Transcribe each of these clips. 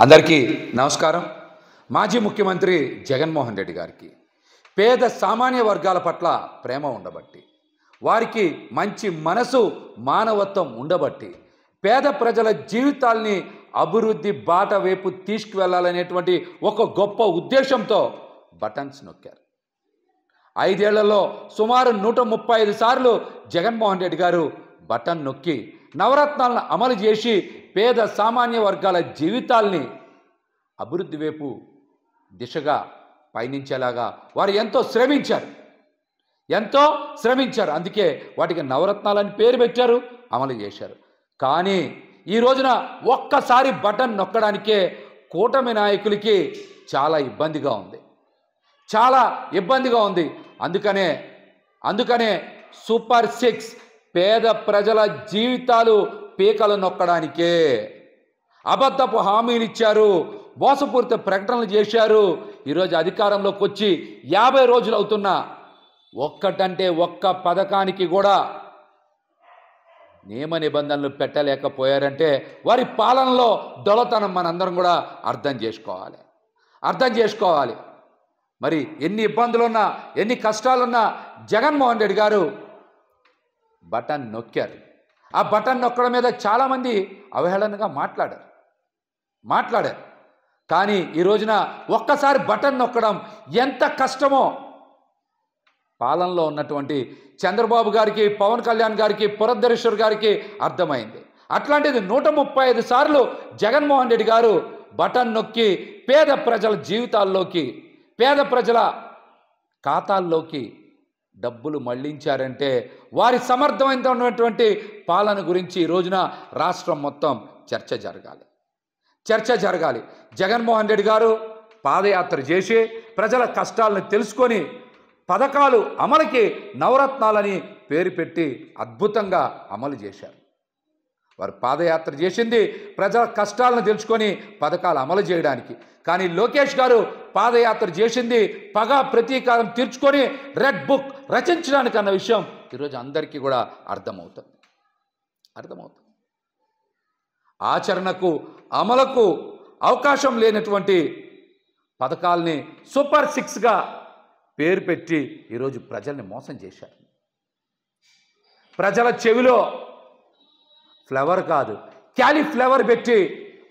అందరికీ నమస్కారం. మాజీ ముఖ్యమంత్రి జగన్మోహన్ రెడ్డి గారికి పేద సామాన్య వర్గాల పట్ల ప్రేమ ఉండబట్టి, వారికి మంచి మనసు మానవత్వం ఉండబట్టి, పేద ప్రజల జీవితాల్ని అభివృద్ధి బాట వైపు తీసుకువెళ్లాలనేటువంటి ఒక గొప్ప ఉద్దేశంతో బటన్స్ నొక్కారు. 5 ఏళ్లలో సుమారు 135 సార్లు జగన్మోహన్ రెడ్డి గారు బటన్ నొక్కి నవరత్నాలను అమలు చేసి పేద సామాన్య వర్గాల జీవితాల్ని అభివృద్ధి వైపు దిశగా పయనించేలాగా వారు ఎంతో శ్రమించారు. అందుకే వాటికి నవరత్నాలని పేరు పెట్టారు, అమలు చేశారు. కానీ ఈ రోజున ఒక్కసారి బటన్ నొక్కడానికే కూటమి నాయకులకి చాలా ఇబ్బందిగా ఉంది. అందుకనే సూపర్ 6 పేద ప్రజల జీవితాలు పీకలు నొక్కడానికే అబద్ధపు హామీలు ఇచ్చారు, మోసపూరిత ప్రకటనలు చేశారు. ఈరోజు అధికారంలోకి వచ్చి 50 రోజులు అవుతున్నా ఒక్కటంటే ఒక్క పథకానికి కూడా నియమ నిబంధనలు పెట్టలేకపోయారంటే వారి పాలనలో దొలతనం మనందరం కూడా అర్థం చేసుకోవాలి. మరి ఎన్ని ఇబ్బందులున్నా, ఎన్ని కష్టాలున్నా జగన్మోహన్ రెడ్డి గారు బటన్ నొక్కారు. ఆ బటన్ నొక్కడం మీద చాలామంది అవహేళనగా మాట్లాడారు. కానీ ఈ రోజున ఒక్కసారి బటన్ నొక్కడం ఎంత కష్టమో పాలనలో ఉన్నటువంటి చంద్రబాబు గారికి, పవన్ కళ్యాణ్ గారికి, పురంధరేశ్వర్ గారికి అర్థమైంది. అట్లాంటిది 135 సార్లు జగన్మోహన్ రెడ్డి గారు బటన్ నొక్కి పేద ప్రజల జీవితాల్లోకి, పేద ప్రజల ఖాతాల్లోకి డబ్బులు మళ్లించారంటే వారి సమర్థవంతమైనటువంటి పాలన గురించి ఈ రోజున రాష్ట్రం మొత్తం చర్చ జరగాలి. జగన్మోహన్ రెడ్డి గారు పాదయాత్ర చేసి ప్రజల కష్టాలను తెలుసుకొని పథకాలు అమలుకి నవరత్నాలని పేరు పెట్టి అద్భుతంగా అమలు చేశారు. వారు పాదయాత్ర చేసింది ప్రజల కష్టాలను తెలుసుకొని పథకాలు అమలు చేయడానికి. కానీ లోకేష్ గారు పాదయాత్ర చేసింది పగ ప్రతీకారం తీర్చుకొని రెడ్ బుక్ రచించడానికి అన్న విషయం ఈరోజు అందరికీ కూడా అర్థమవుతుంది. ఆచరణకు అమలుకు అవకాశం లేనటువంటి పథకాల్ని సూపర్ 6గా పేరు పెట్టి ఈరోజు ప్రజల్ని మోసం చేశారు. ప్రజల చెవిలో ఫ్లవర్ కాదు క్యాలీఫ్లవర్ పెట్టి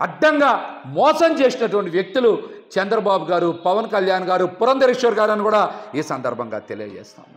అడ్డంగా మోసం చేసినటువంటి వ్యక్తులు చంద్రబాబు గారు, పవన్ కళ్యాణ్ గారు, పురంధరేశ్వర్ గారు అని కూడా ఈ సందర్భంగా తెలియజేస్తాను.